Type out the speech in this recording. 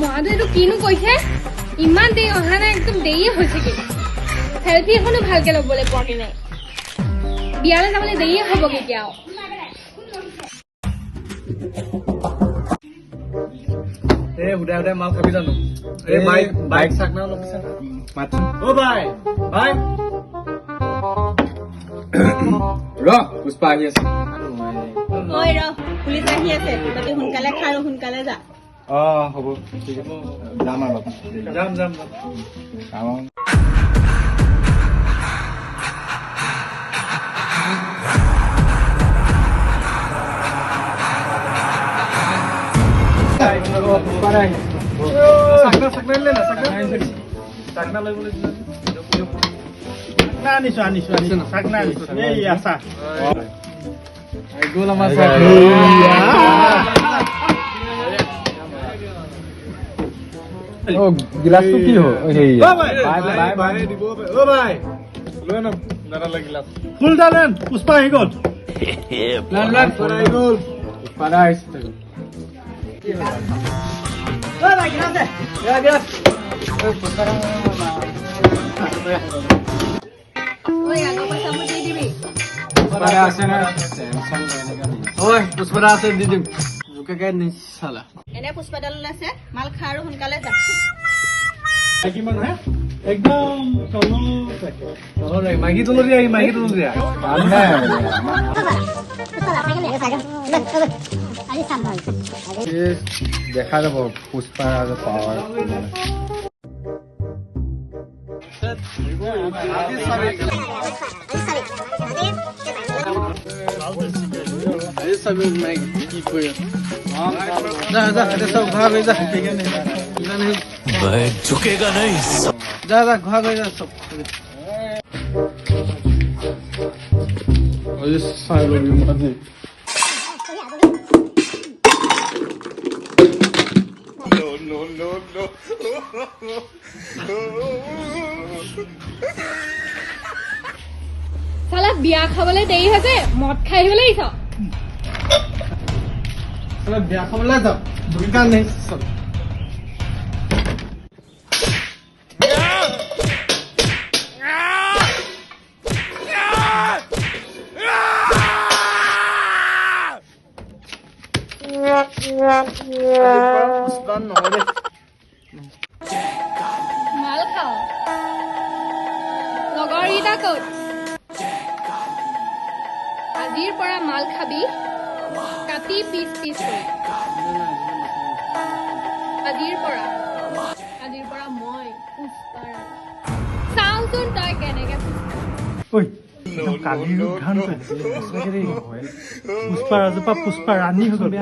মহাটো এইটো কিনো কৈছে ইমান দেৰি অহা নাই একদম দেৰিয়ে হৈছেগে চেলফি এখনো ভালকে ল'বলৈ পোৱাগে নাই বিয়ালৈ যাবলৈ দেৰিয়ে হ'বগে এতিয়া উদয় মাল খাবি জানো বাইক চাক না অলপ মাতচোন অ বাই বাই ৰ পুষ্পা আহি আছে ঐ ৰ পুলিচ আহি আছে তই সোনকালে খা আৰু সোনকালে যা হ'ব ঠিক আছে যাম আৰু যাম গিলাচটো কি হ'ল ফুলডালেন পুষ্পা আহি গ'ল পুষ্পা আছে দি দিম জোকাকে নিচালা এনে পুষ্পাডাল আছে মাল খা আৰু সোনকালে যা একদম মাইকী তলৰীয়া দেখা যাব পুষ্পাৰ আৰু পাৱাৰ झुकेगा नहीं जा घर गई जा सब চালা বিয়া খাবলৈ দেৰি হৈছে মদ খাই আহিবলৈ আহিছ বিয়া খাবলৈ যাওঁ দোকান নাই চব মাল খাওঁ লগৰকেইটা ক'ত আজিৰ পৰা মাল খাবি কাটি পিচ পিচ কৰি আজিৰ পৰা মই পুষ্পাৰ চাওঁচোন তই কেনেকে পুষ্পা ৰাজপা পুষ্পা ৰাণী হৈ গ'ল